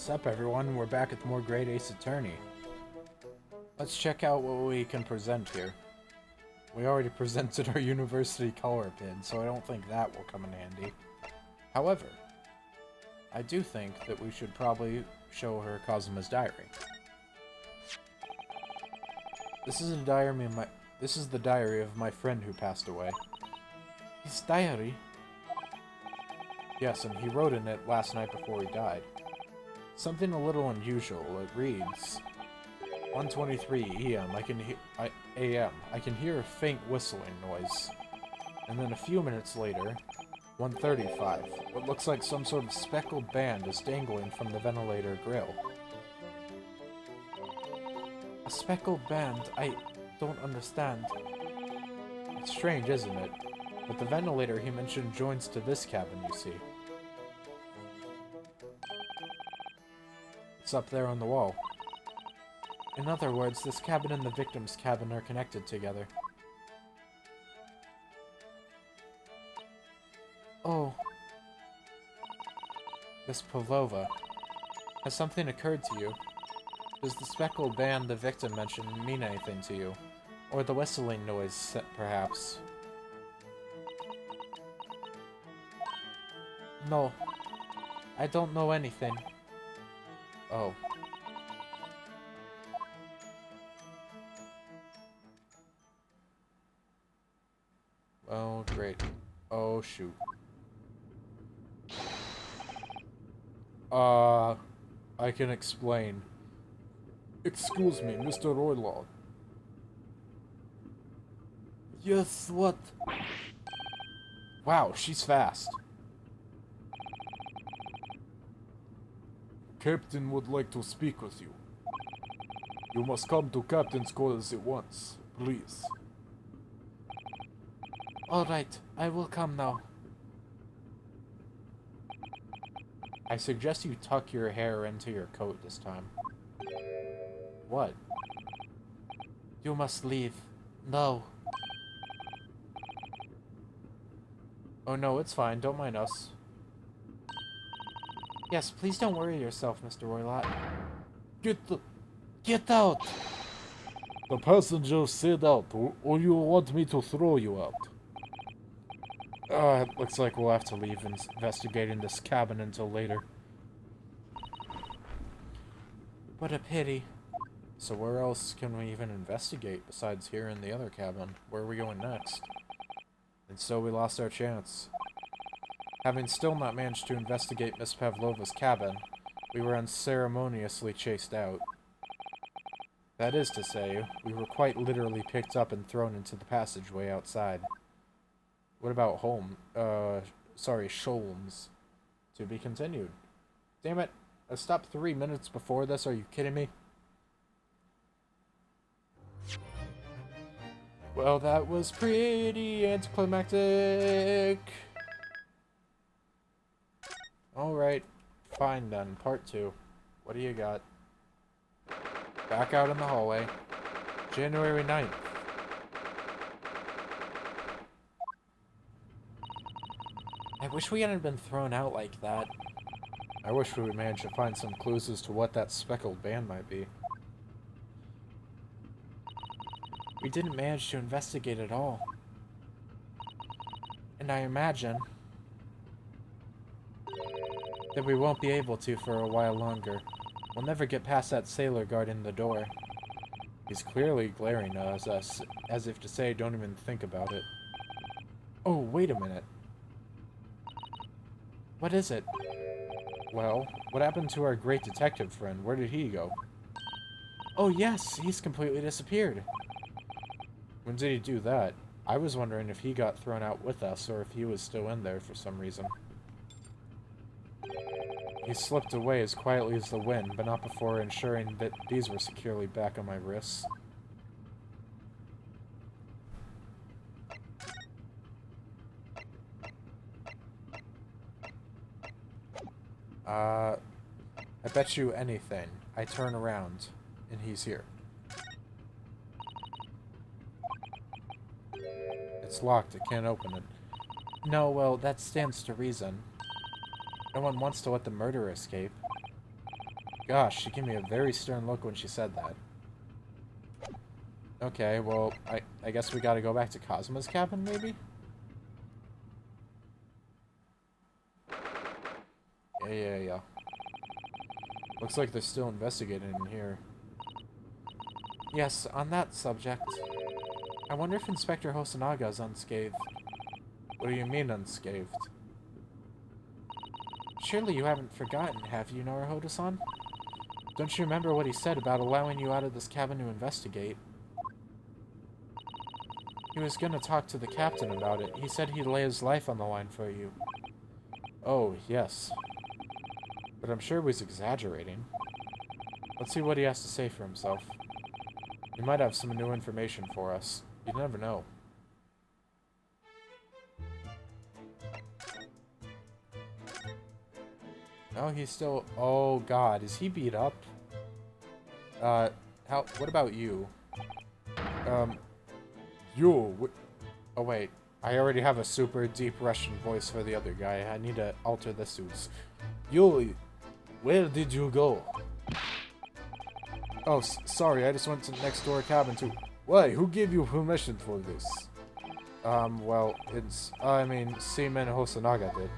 Sup everyone, we're back at the more Grade Ace Attorney. Let's check out what we can present here. We already presented our university color pin, so I don't think that will come in handy. However, I do think that we should probably show her Kazuma's diary. This is the diary of my friend who passed away. His diary? Yes, and he wrote in it last night before he died. Something a little unusual. It reads, 1:23 a.m. I can hear a faint whistling noise. And then a few minutes later, 1:35, what looks like some sort of speckled band is dangling from the ventilator grill. A speckled band? I don't understand. It's strange, isn't it? But the ventilator he mentioned joins to this cabin, you see. It's up there on the wall. In other words, this cabin and the victim's cabin are connected together. Oh. Miss Pavlova, has something occurred to you? Does the speckled band the victim mentioned mean anything to you? Or the whistling noise, perhaps? No. I don't know anything. Oh. Oh, great. Oh, shoot. I can explain. Excuse me, Mr. Roylord. Yes, what? Wow, she's fast. Captain would like to speak with you. You must come to Captain's quarters at once, please. Alright, I will come now. I suggest you tuck your hair into your coat this time. What? You must leave. No. Oh no, it's fine. Don't mind us. Yes, please don't worry yourself, Mr. Roylott. Get out! The passenger said out, or you want me to throw you out? It looks like we'll have to leave investigating this cabin until later. What a pity. So where else can we even investigate besides here in the other cabin? Where are we going next? And so we lost our chance. Having still not managed to investigate Miss Pavlova's cabin, we were unceremoniously chased out. That is to say, we were quite literally picked up and thrown into the passageway outside. What about Sholmes? To be continued. Damn it, I stopped 3 minutes before this, are you kidding me? Well, that was pretty anticlimactic. Alright, fine then, part 2. What do you got? Back out in the hallway. January 9th. I wish we hadn't been thrown out like that. I wish we would manage to find some clues as to what that speckled band might be. We didn't manage to investigate at all. And I imagine that we won't be able to for a while longer. We'll never get past that sailor guarding the door. He's clearly glaring at us, as if to say, don't even think about it. Oh, wait a minute. What is it? Well, what happened to our great detective friend? Where did he go? Oh yes, he's completely disappeared. When did he do that? I was wondering if he got thrown out with us, or if he was still in there for some reason. He slipped away as quietly as the wind, but not before ensuring that these were securely back on my wrists. I bet you anything. I turn around, and he's here. It's locked, I can't open it. No, well, that stands to reason. No one wants to let the murderer escape. Gosh, she gave me a very stern look when she said that. Okay, well, I guess we gotta go back to Cosmo's cabin, maybe? Yeah. Looks like they're still investigating in here. Yes, on that subject, I wonder if Inspector Hosonaga is unscathed. What do you mean, unscathed? Surely you haven't forgotten, have you, Naruhodo-san? Don't you remember what he said about allowing you out of this cabin to investigate? He was gonna talk to the captain about it. He said he'd lay his life on the line for you. Oh, yes. But I'm sure he was exaggerating. Let's see what he has to say for himself. He might have some new information for us. You never know. Oh, he's still... Oh, God. Is he beat up? What about you? Oh, wait. I already have a super deep Russian voice for the other guy. I need to alter the suits. Yuli, where did you go? Oh, sorry. I just went to the next door cabin to... Why? Who gave you permission for this? Well, Seaman Hosonaga did.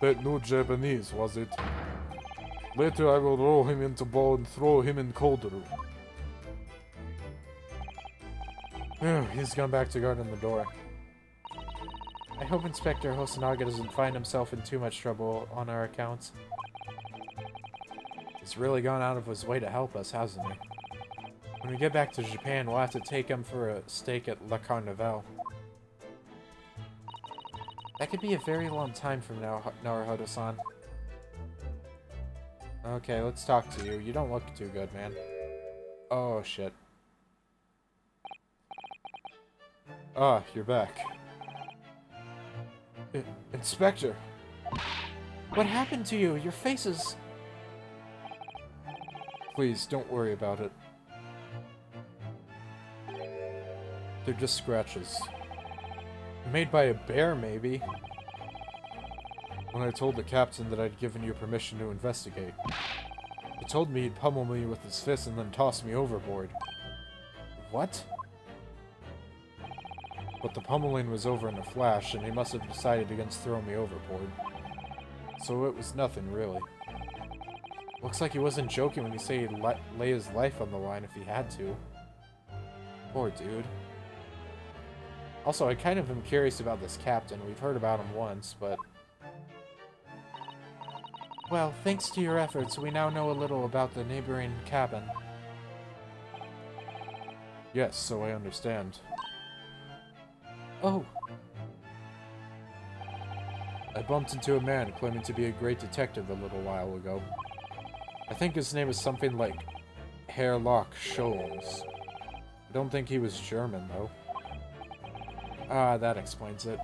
That no Japanese, was it? Later I will roll him into ball and throw him in cold room. He's gone back to guarding the door. I hope Inspector Hosonaga doesn't find himself in too much trouble on our account. He's really gone out of his way to help us, hasn't he? When we get back to Japan, we'll have to take him for a steak at La Carnival. That could be a very long time from now, Naruhodo-san. Okay, let's talk to you. You don't look too good, man. Oh, shit. Ah, you're back. Inspector! What happened to you? Your face is... Please, don't worry about it. They're just scratches. Made by a bear, maybe. When I told the captain that I'd given you permission to investigate, he told me he'd pummel me with his fist and then toss me overboard. What? But the pummeling was over in a flash, and he must have decided against throwing me overboard. So it was nothing, really. Looks like he wasn't joking when he said he'd lay his life on the line if he had to. Poor dude. Also, I kind of am curious about this captain. We've heard about him once, but... Well, thanks to your efforts, we now know a little about the neighboring cabin. Yes, so I understand. Oh! I bumped into a man claiming to be a great detective a little while ago. I think his name is something like Herlock Sholmes. I don't think he was German, though. Ah, that explains it.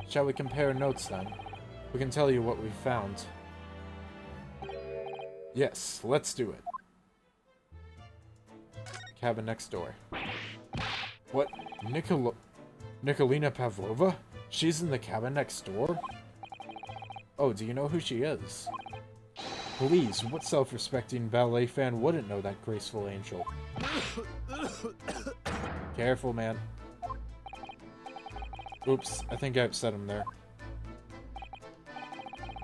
Shall we compare notes, then? We can tell you what we found. Yes, let's do it. Cabin next door. What? Nikolina Pavlova? She's in the cabin next door? Oh, do you know who she is? Please, what self-respecting ballet fan wouldn't know that graceful angel? Careful, man. Oops, I think I upset him there.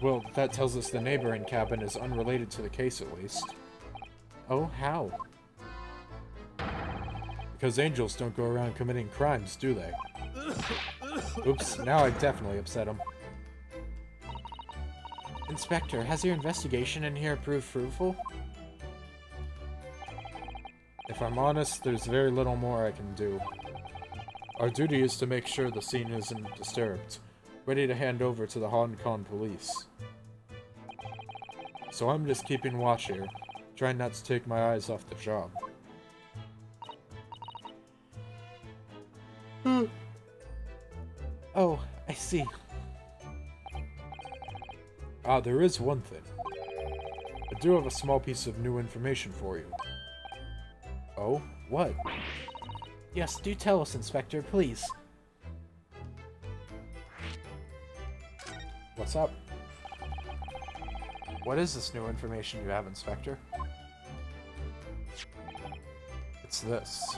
Well, that tells us the neighboring cabin is unrelated to the case, at least. Oh, how? Because angels don't go around committing crimes, do they? Oops, now I definitely upset him. Inspector, has your investigation in here proved fruitful? If I'm honest, there's very little more I can do. Our duty is to make sure the scene isn't disturbed, ready to hand over to the Hong Kong police. So I'm just keeping watch here, trying not to take my eyes off the job. Oh, I see. Ah, there is one thing. I do have a small piece of new information for you. Oh? What? Yes, do tell us, Inspector, please. What's up? What is this new information you have, Inspector? It's this.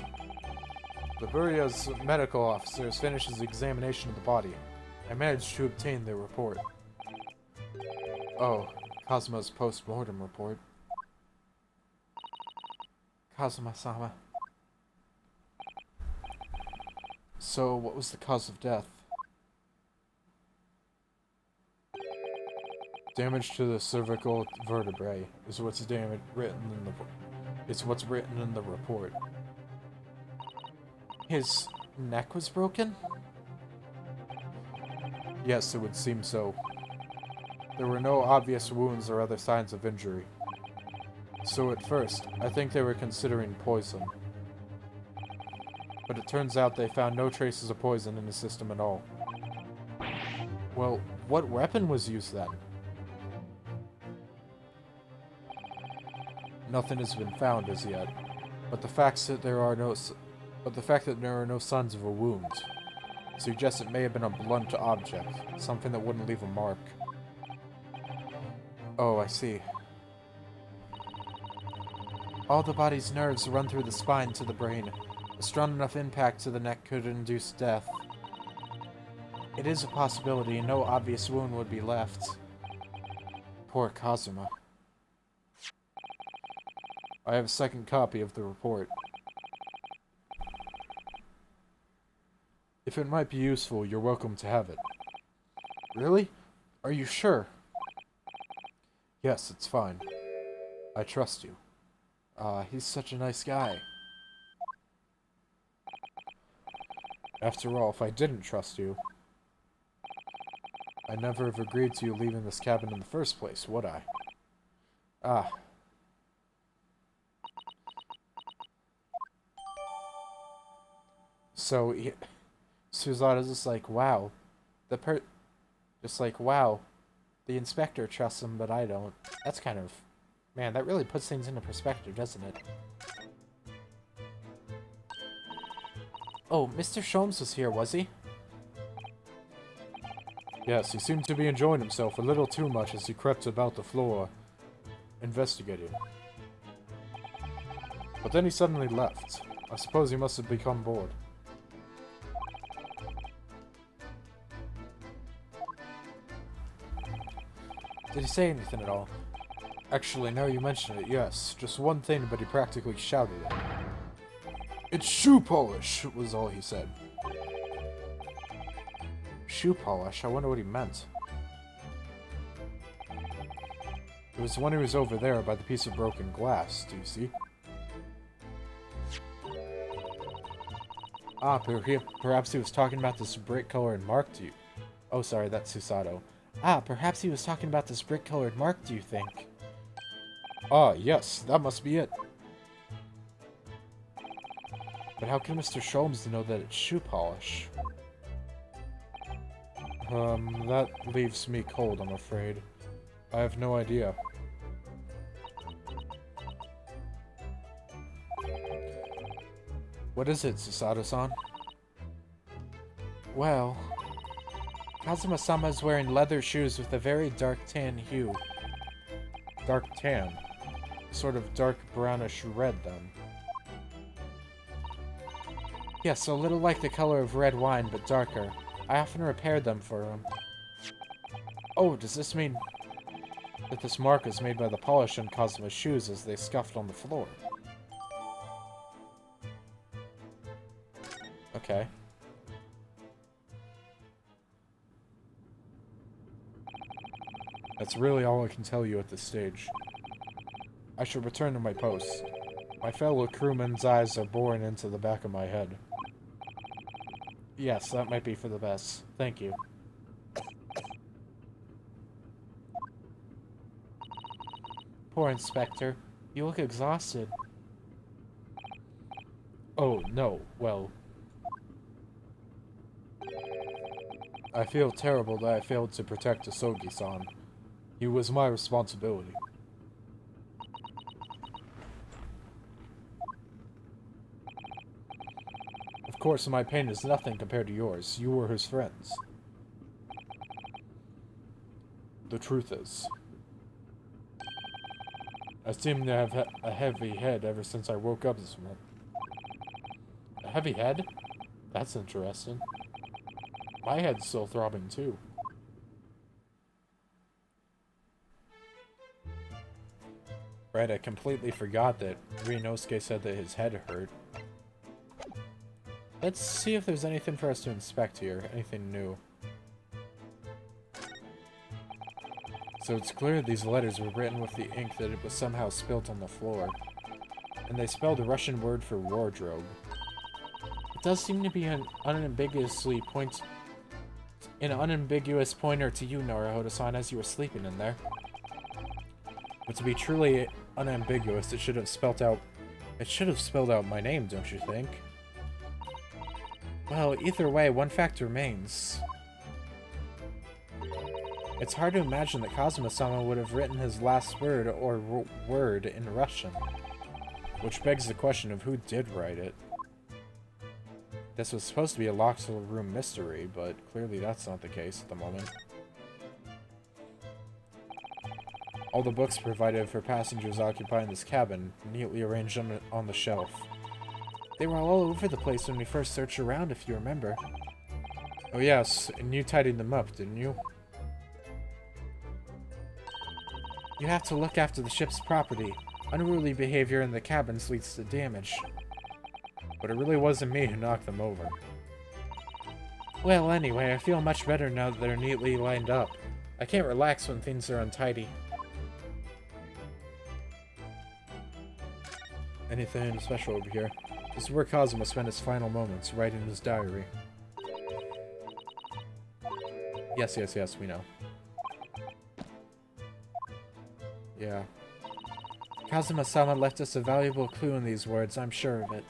Liberia's medical officer has finished his examination of the body. I managed to obtain their report. Oh, Kazuma's post-mortem report. Kazuma-sama. So, what was the cause of death? Damage to the cervical vertebrae is what's written in the report. His neck was broken? Yes, it would seem so. There were no obvious wounds or other signs of injury. So at first, I think they were considering poison. But it turns out they found no traces of poison in his system at all. Well, what weapon was used then? Nothing has been found as yet, but the fact that there are no signs of a wound suggests it may have been a blunt object, something that wouldn't leave a mark. Oh, I see. All the body's nerves run through the spine to the brain. A strong enough impact to the neck could induce death. It is a possibility no obvious wound would be left. Poor Kazuma. I have a second copy of the report. If it might be useful, you're welcome to have it. Really? Are you sure? Yes, it's fine. I trust you. He's such a nice guy. After all, if I didn't trust you, I'd never have agreed to you leaving this cabin in the first place, would I? Ah. So, Suzada's just like, wow. Just like, wow. The inspector trusts him, but I don't. That's kind of... Man, that really puts things into perspective, doesn't it? Oh, Mr. Sholmes was here, was he? Yes, he seemed to be enjoying himself a little too much as he crept about the floor, investigating. But then he suddenly left. I suppose he must have become bored. Did he say anything at all? Actually, now you mention it, yes. Just one thing, but he practically shouted it. It's shoe polish, was all he said. Shoe polish? I wonder what he meant. It was when he was over there by the piece of broken glass, do you see? Ah, perhaps he was talking about this brick-colored mark, do you... Oh, sorry, that's Susato. Ah, perhaps he was talking about this brick-colored mark, do you think? Ah, yes, that must be it. But how can Mr. Sholmes know that it's shoe polish? That leaves me cold, I'm afraid. I have no idea. What is it, Susato-san? Well... Kazuma-sama is wearing leather shoes with a very dark tan hue. Dark tan? Sort of dark brownish red, then. Yes, a little like the color of red wine, but darker. I often repaired them for him. Oh, does this mean that this mark is made by the polish on Kazuma's shoes as they scuffed on the floor? Okay. That's really all I can tell you at this stage. I should return to my post. My fellow crewmen's eyes are boring into the back of my head. Yes, that might be for the best. Thank you. Poor Inspector. You look exhausted. Oh, no. Well... I feel terrible that I failed to protect Asogi-san. He was my responsibility. Of course, my pain is nothing compared to yours. You were his friends. The truth is, I seem to have a heavy head ever since I woke up this morning. A heavy head? That's interesting. My head's still throbbing too. Right, I completely forgot that Ryunosuke said that his head hurt. Let's see if there's anything for us to inspect here. Anything new. So it's clear these letters were written with the ink that it was somehow spilt on the floor. And they spelled a Russian word for wardrobe. It does seem to be an unambiguous pointer to you, Naruhodo-san, as you were sleeping in there. But to be truly unambiguous, it should have spelled out my name, don't you think? Well, either way, one fact remains. It's hard to imagine that Kazuma-sama would have written his last word or word in Russian. Which begs the question of who did write it. This was supposed to be a locked room mystery, but clearly that's not the case at the moment. All the books provided for passengers occupying this cabin, neatly arranged on the shelf. They were all over the place when we first searched around, if you remember. Oh yes, and you tidied them up, didn't you? You have to look after the ship's property. Unruly behavior in the cabins leads to damage. But it really wasn't me who knocked them over. Well, anyway, I feel much better now that they're neatly lined up. I can't relax when things are untidy. Anything special over here? This is where Kazuma spent his final moments, writing his diary. Yes, we know. Yeah. Kazuma-sama left us a valuable clue in these words, I'm sure of it.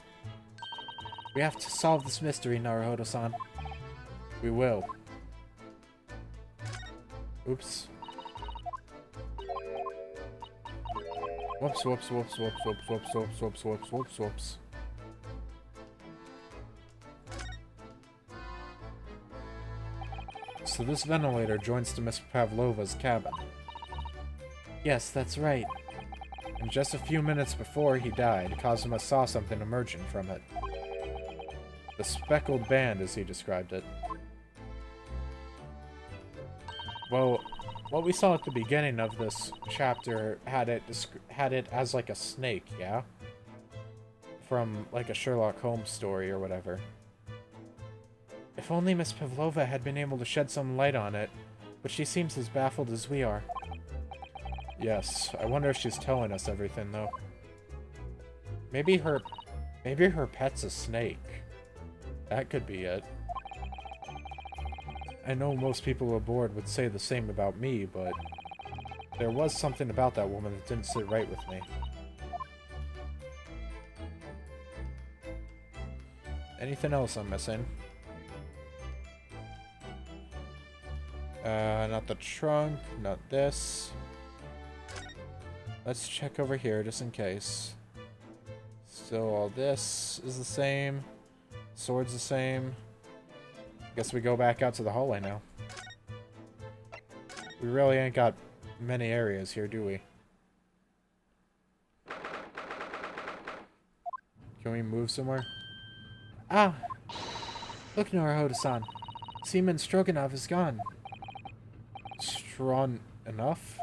We have to solve this mystery, Naruhodo-san. We will. Oops. Whoops, whoops, whoops, whoops, whoops, whoops, whoops, whoops, whoops, whoops, whoops. So this ventilator joins to Miss Pavlova's cabin. Yes, that's right. And just a few minutes before he died, Kazuma saw something emerging from it. The speckled band, as he described it. Well, what we saw at the beginning of this chapter had it as like a snake, yeah? From like a Sherlock Holmes story or whatever. If only Miss Pavlova had been able to shed some light on it, but she seems as baffled as we are. Yes, I wonder if she's telling us everything, though. Maybe her pet's a snake. That could be it. I know most people aboard would say the same about me, but there was something about that woman that didn't sit right with me. Anything else I'm missing? Not the trunk, not this. Let's check over here just in case. Still all this is the same. Sword's the same. Guess we go back out to the hallway now. We really ain't got many areas here, do we? Can we move somewhere? Ah! Look, Naruhodo-san. Seaman Stroganov is gone. Strong enough?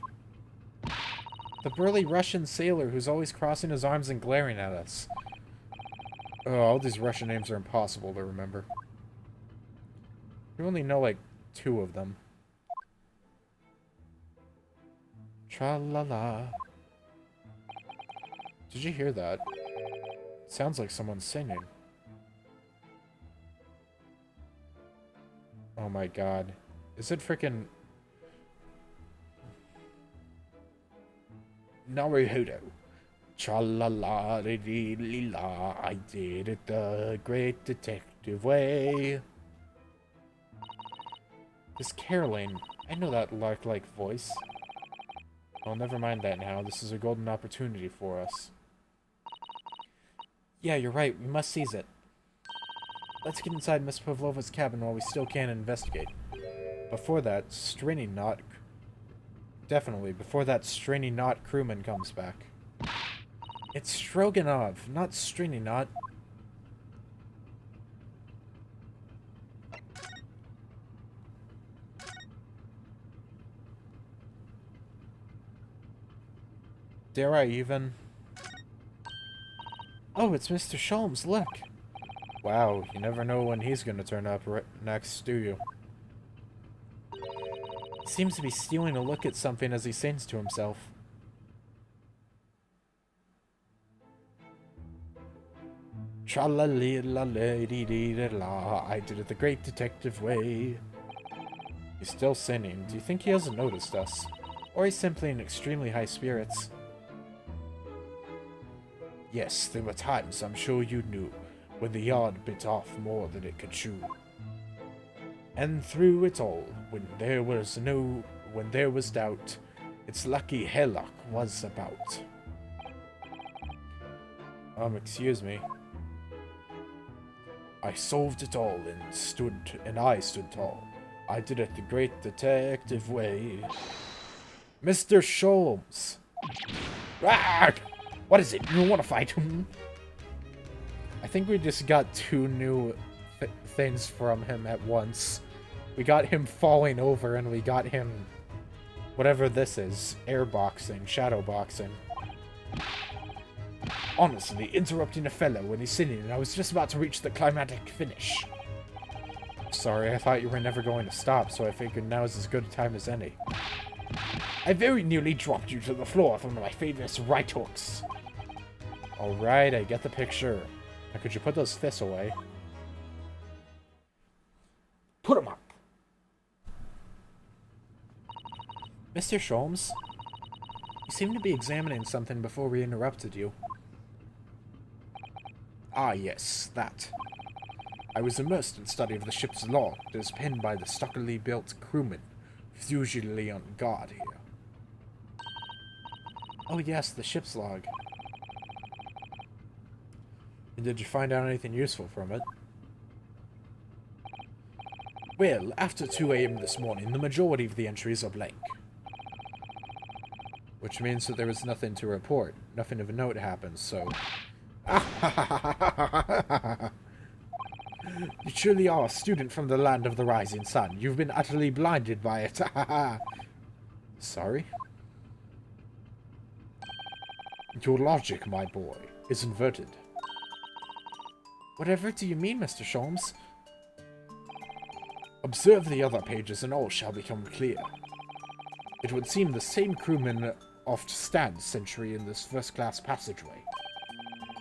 The burly Russian sailor who's always crossing his arms and glaring at us. Oh, all these Russian names are impossible to remember. You only know, like, 2 of them. Tra-la-la. Did you hear that? It sounds like someone's singing. Oh my god. Is it frickin'... Naruhodo. Tra-la-la-dee-dee-la, I did it the great detective way. This caroling, I know that lark-like voice. Oh, never mind that now. This is a golden opportunity for us. Yeah, you're right. We must seize it. Let's get inside Miss Pavlova's cabin while we still can investigate. Before that, before that Straining Knot crewman comes back. It's Stroganoff, not Stringy Knot. Dare I even? Oh, it's Mr. Sholmes, look. Wow, you never know when he's gonna turn up next, do you? He seems to be stealing a look at something as he sings to himself. Tra-la-li-la-la-dee-dee-da-la, I did it the great detective way. He's still singing. Do you think he hasn't noticed us? Or he's simply in extremely high spirits? Yes, there were times, I'm sure you knew, when the yard bit off more than it could chew. And through it all, when there was doubt, it's lucky Hellock was about. Excuse me. I solved it all and I stood tall. I did it the great detective way. Mr. Sholmes! Ah! What is it? You want to fight him? I think we just got two new things from him at once. We got him falling over, and we got him... whatever this is. Airboxing, shadowboxing. Honestly, interrupting a fellow when he's singing, and I was just about to reach the climatic finish. Sorry, I thought you were never going to stop, so I figured now is as good a time as any. I very nearly dropped you to the floor with one of my famous right hooks. Alright, I get the picture. Now could you put those fists away? Put them up! Mr. Sholmes? You seem to be examining something before we interrupted you. Ah, yes, that. I was immersed in study of the ship's log that is penned by the stockily built crewman, who's usually on guard here. Oh yes, the ship's log. And did you find out anything useful from it? Well, after 2 AM this morning, the majority of the entries are blank. Which means that there was nothing to report. Nothing of a note happened, so... You truly are a student from the land of the rising sun. You've been utterly blinded by it. Sorry? Your logic, my boy, is inverted. Whatever do you mean, Mr. Sholmes? Observe the other pages and all shall become clear. It would seem the same crewman oft stands sentry in this first-class passageway.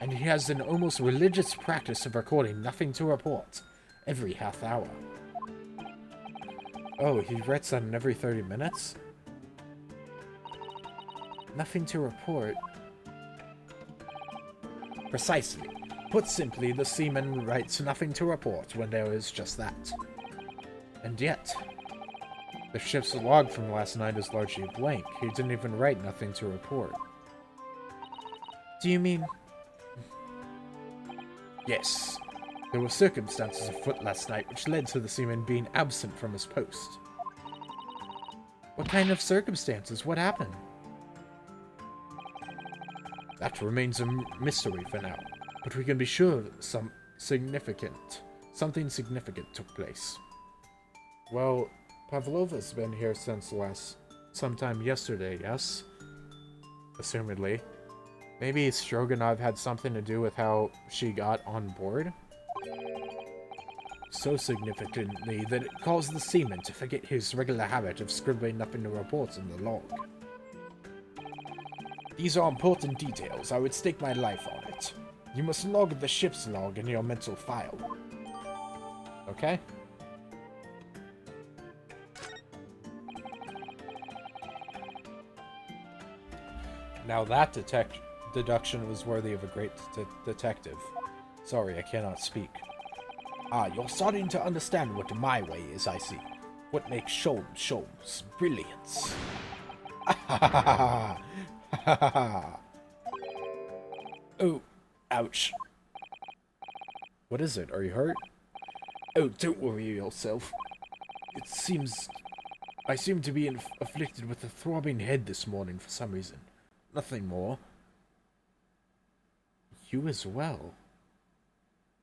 And he has an almost religious practice of recording nothing to report every half hour. Oh, he writes that in every 30 minutes? Nothing to report? Precisely. Put simply, the seaman writes nothing to report when there is just that. And yet, the ship's log from last night is largely blank. He didn't even write nothing to report. Do you mean... Yes. There were circumstances afoot last night which led to the seaman being absent from his post. What kind of circumstances? What happened? That remains a mystery for now, but we can be sure something significant took place. Well, Pavlova's been here since sometime yesterday, yes? Assumedly. Maybe Stroganov had something to do with how she got on board? So significantly that it caused the seaman to forget his regular habit of scribbling nothing to report in the log. These are important details. I would stake my life on it. You must log the ship's log in your mental file. Okay. Now that deduction was worthy of a great detective. Sorry, I cannot speak. Ah, you're starting to understand what my way is, I see. What makes Sholmes brilliance. Oh, ouch. What is it? Are you hurt? Oh, don't worry yourself. I seem to be afflicted with a throbbing head this morning for some reason. Nothing more. You as well.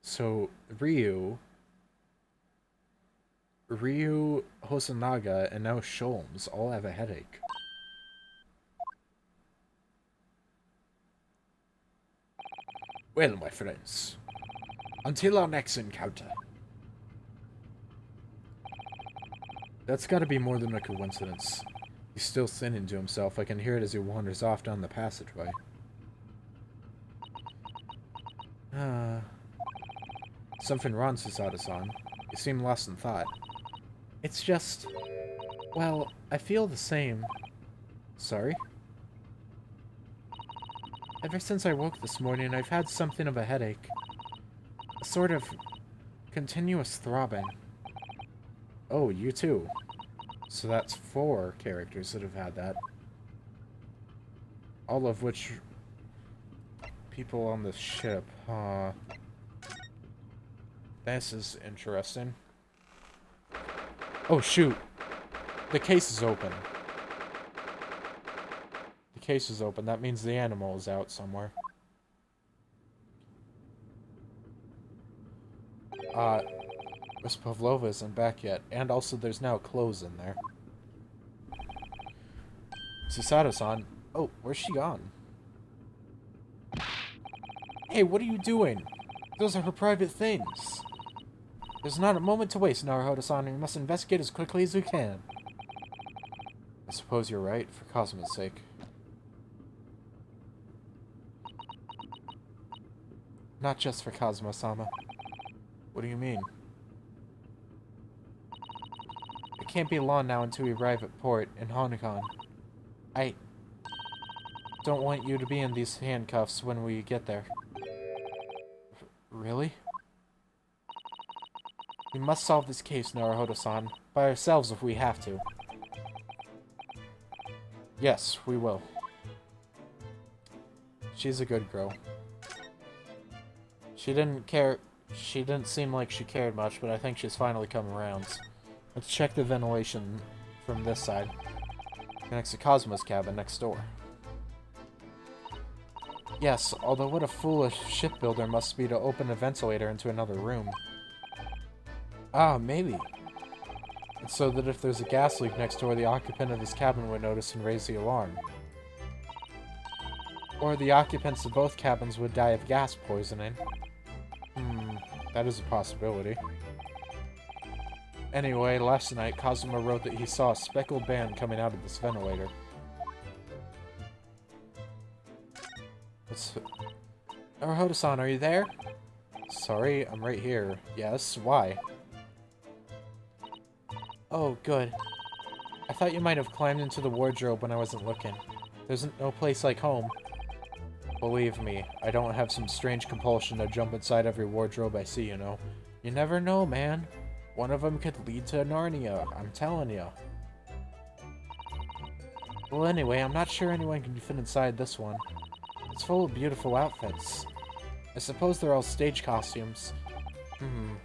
So, Ryu, Hosonaga, and now Sholmes all have a headache. Well, my friends, until our next encounter. That's gotta be more than a coincidence. He's still sinning to himself. I can hear it as he wanders off down the passageway. Something wrong, Susato-san. You seem lost in thought. It's just... well, I feel the same. Sorry? Ever since I woke this morning, I've had something of a headache. A sort of continuous throbbing. Oh, you too. So that's 4 characters that have had that. All of which... people on the ship, huh? This is interesting. Oh, shoot. The case is open. The case is open. That means the animal is out somewhere. Miss Pavlova isn't back yet. And also there's now clothes in there. Susato-san. Oh, where's she gone? Hey, what are you doing? Those are her private things. There's not a moment to waste, Naruhodo-san. We must investigate as quickly as we can. I suppose you're right, for Cosmo's sake. Not just for Cosmo-sama. What do you mean? It can't be long now until we arrive at port in Honokon. I don't want you to be in these handcuffs when we get there. Really? We must solve this case, Naruhodo-san, by ourselves if we have to. Yes, we will. She's a good girl. She didn't seem like she cared much, but I think she's finally come around. Let's check the ventilation from this side. Connects to Cosmo's cabin next door. Yes, although what a foolish shipbuilder must be to open a ventilator into another room. Ah, maybe. It's so that if there's a gas leak next door, the occupant of his cabin would notice and raise the alarm. Or the occupants of both cabins would die of gas poisoning. That is a possibility. Anyway, last night, Kazuma wrote that he saw a speckled band coming out of this ventilator. Naruhodo-san, are you there? Sorry, I'm right here. Yes, why? Oh, good. I thought you might have climbed into the wardrobe when I wasn't looking. There's no place like home. Believe me, I don't have some strange compulsion to jump inside every wardrobe I see, you know. You never know, man. One of them could lead to Narnia, I'm telling you. Well, anyway, I'm not sure anyone can fit inside this one. It's full of beautiful outfits. I suppose they're all stage costumes.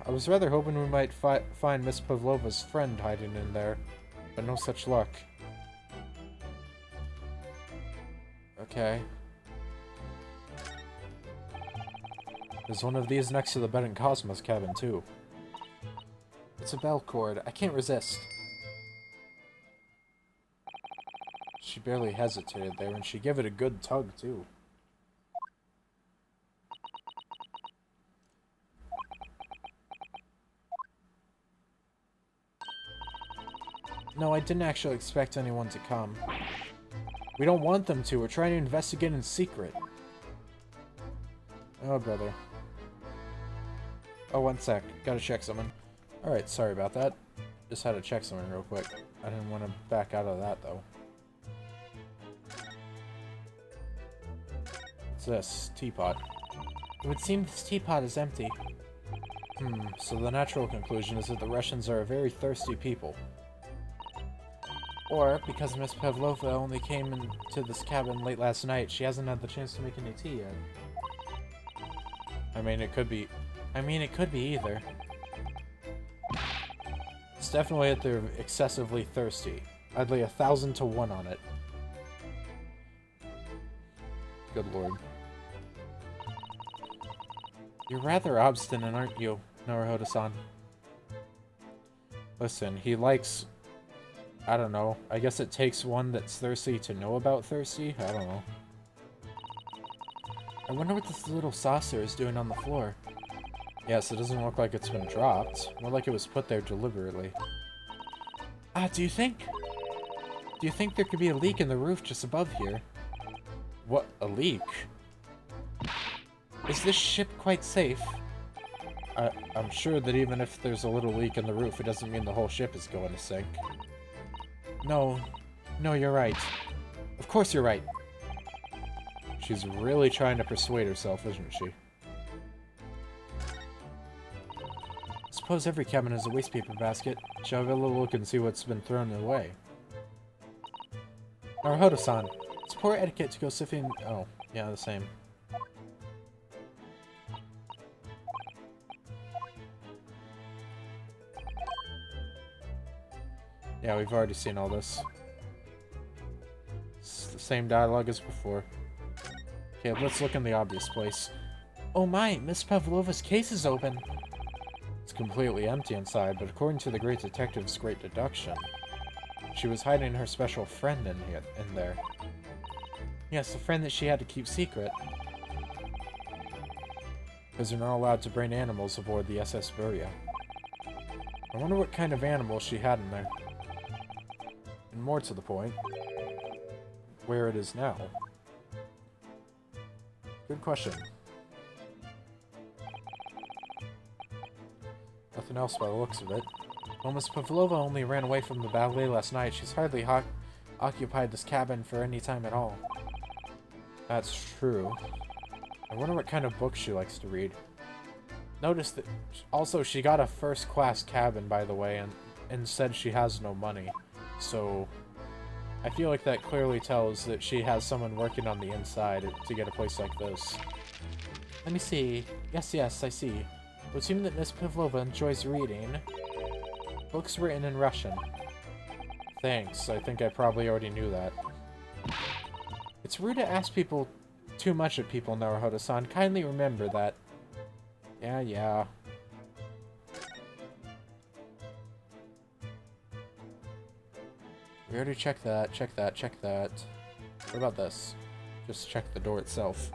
I was rather hoping we might find Miss Pavlova's friend hiding in there, but no such luck. Okay. There's one of these next to the bed in Cosmo's cabin, too. It's a bell cord. I can't resist. She barely hesitated there, and she gave it a good tug, too. No, I didn't actually expect anyone to come. We don't want them to. We're trying to investigate in secret. Oh, brother. Oh, one sec. Gotta check something. Alright, sorry about that. Just had to check something real quick. I didn't want to back out of that, though. What's this? Teapot. It would seem this teapot is empty. So the natural conclusion is that the Russians are a very thirsty people. Or, because Miss Pavlova only came into this cabin late last night, she hasn't had the chance to make any tea yet. I mean, it could be either. It's definitely that they're excessively thirsty. I'd lay 1,000 to 1 on it. Good lord. You're rather obstinate, aren't you, Naruhodo-san? Listen, he likes... I don't know. I guess it takes one that's thirsty to know about thirsty? I don't know. I wonder what this little saucer is doing on the floor. Yes, it doesn't look like it's been dropped. More like it was put there deliberately. Ah, do you think there could be a leak in the roof just above here? What? A leak? Is this ship quite safe? I'm sure that even if there's a little leak in the roof, it doesn't mean the whole ship is going to sink. No, you're right. Of course you're right. She's really trying to persuade herself, isn't she? Suppose every cabin has a waste paper basket. Shall we have a little look and see what's been thrown away? Naruhodo-san, it's poor etiquette to go sifting... Oh, yeah, the same. Yeah, we've already seen all this. It's the same dialogue as before. Okay, let's look in the obvious place. Oh my, Miss Pavlova's case is open! It's completely empty inside, but according to the great detective's great deduction, she was hiding her special friend in there. Yes, the friend that she had to keep secret. Because they're not allowed to bring animals aboard the SS Buria. I wonder what kind of animal she had in there. And more to the point, where it is now. Good question. Nothing else by the looks of it. Well, Miss Pavlova only ran away from the ballet last night. She's hardly occupied this cabin for any time at all. That's true. I wonder what kind of books she likes to read. Notice that also she got a first-class cabin, by the way, and said she has no money. So I feel like that clearly tells that she has someone working on the inside to get a place like this. Let me see. Yes, I see. It would seem that Miss Pavlova enjoys reading. Books written in Russian. Thanks, I think I probably already knew that. It's rude to ask people too much of people, Naruhodo-san. Kindly remember that. Yeah. We already checked that, check that. What about this? Just check the door itself.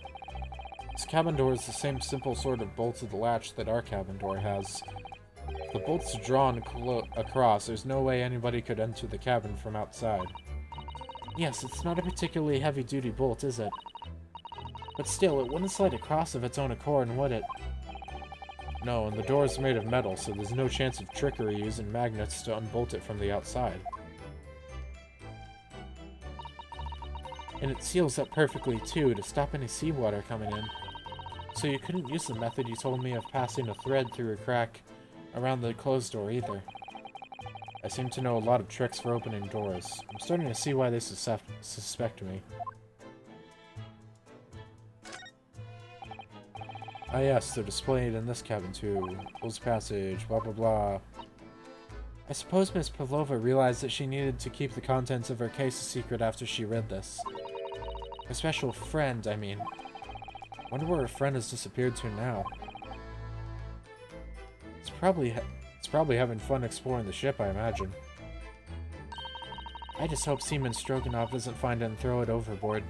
This cabin door is the same simple sort of bolt to the latch that our cabin door has. If the bolt's drawn across, there's no way anybody could enter the cabin from outside. Yes, it's not a particularly heavy-duty bolt, is it? But still, it wouldn't slide across of its own accord, would it? No, and the door is made of metal, so there's no chance of trickery using magnets to unbolt it from the outside. And it seals up perfectly, too, to stop any seawater coming in. So you couldn't use the method you told me of passing a thread through a crack around the closed door, either. I seem to know a lot of tricks for opening doors. I'm starting to see why they suspect me. Ah yes, they're displayed in this cabin too. Closed passage, blah blah blah. I suppose Miss Pavlova realized that she needed to keep the contents of her case a secret after she read this. Her special friend, I mean. Wonder where her friend has disappeared to now. It's probably having fun exploring the ship, I imagine. I just hope Seaman Stroganoff doesn't find it and throw it overboard.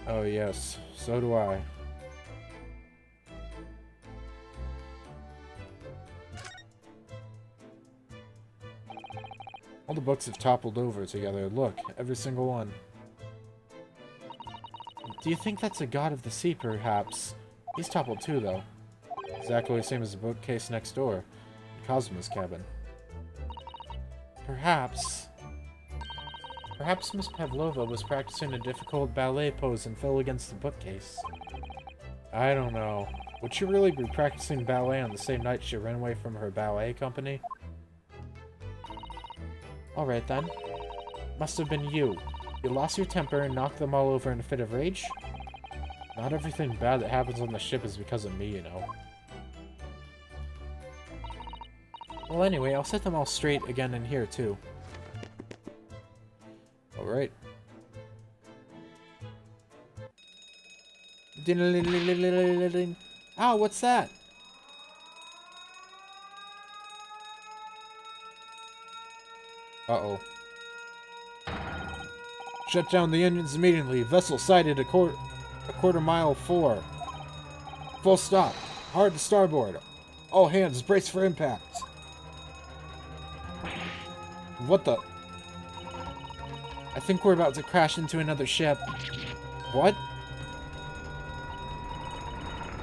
Oh yes, so do I. All the books have toppled over together. Look, every single one. Do you think that's a god of the sea, perhaps? He's toppled too, though. Exactly the same as the bookcase next door. Cosmo's cabin. Perhaps Miss Pavlova was practicing a difficult ballet pose and fell against the bookcase. I don't know. Would she really be practicing ballet on the same night she ran away from her ballet company? Alright then. Must have been you. You lost your temper and knocked them all over in a fit of rage? Not everything bad that happens on the ship is because of me, you know. Well, anyway, I'll set them all straight again in here, too. Alright. Ow, what's that? Uh-oh. Shut down the engines immediately. Vessel sighted a quarter mile 4. Full stop. Hard to starboard. All hands brace for impact. What the? I think we're about to crash into another ship. What?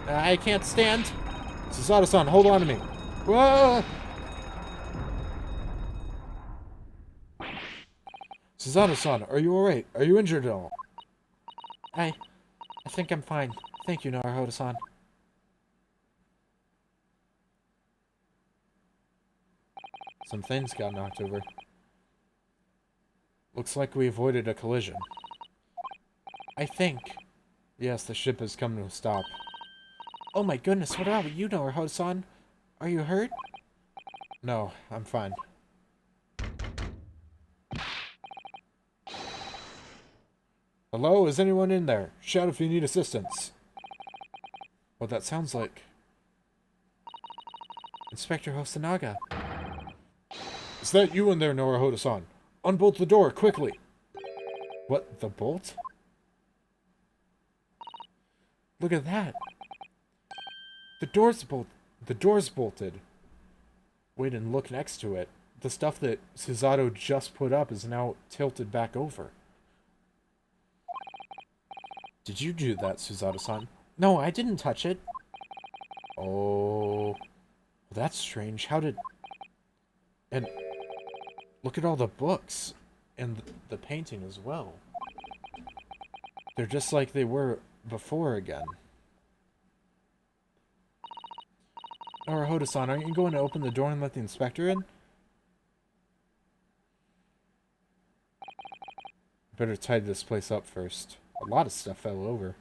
I can't stand. Susato-san, hold on to me. Whoa! Susato-san, are you alright? Are you injured at all? I think I'm fine. Thank you, Naruhodo-san. Some things got knocked over. Looks like we avoided a collision. I think. Yes, the ship has come to a stop. Oh my goodness, what about you, Naruhodo-san? Are you hurt? No, I'm fine. Hello, is anyone in there? Shout if you need assistance. What that sounds like. Inspector Hosonaga. Is that you in there, Naruhodo-san? Unbolt the door, quickly! What, the bolt? Look at that. The door's bolted. Wait and look next to it. The stuff that Susato just put up is now tilted back over. Did you do that, Susato-san? No, I didn't touch it. Oh... That's strange. How did... And... Look at all the books. And the painting as well. They're just like they were before again. Naruhodo-san, aren't you going to open the door and let the inspector in? Better tidy this place up first. A lot of stuff fell over.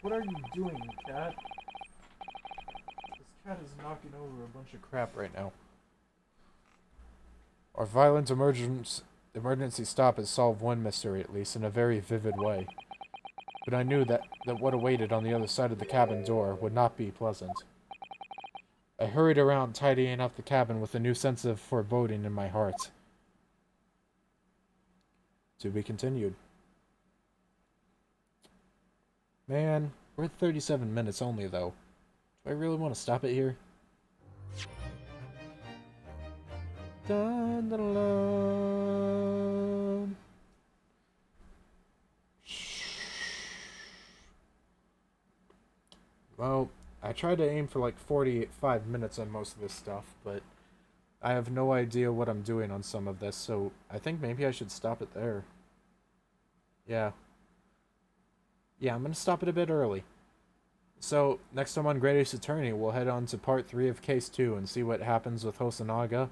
What are you doing, cat? This cat is knocking over a bunch of crap right now. Our violent emergency stop has solved one mystery, at least, in a very vivid way. But I knew that what awaited on the other side of the cabin door would not be pleasant. I hurried around tidying up the cabin with a new sense of foreboding in my heart. To be continued. Man, we're at 37 minutes only, though. Do I really want to stop it here? Dun, dun, dun. Well, I tried to aim for like 45 minutes on most of this stuff, but I have no idea what I'm doing on some of this, so I think maybe I should stop it there. Yeah. Yeah, I'm going to stop it a bit early. So, next time on Great Ace Attorney, we'll head on to part 3 of Case 2 and see what happens with Hosonaga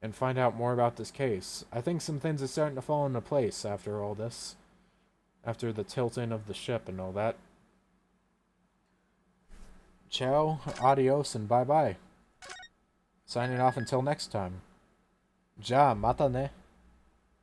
and find out more about this case. I think some things are starting to fall into place after all this. After the tilting of the ship and all that. Ciao, adios, and bye-bye. Signing off until next time. Ja, mata ne.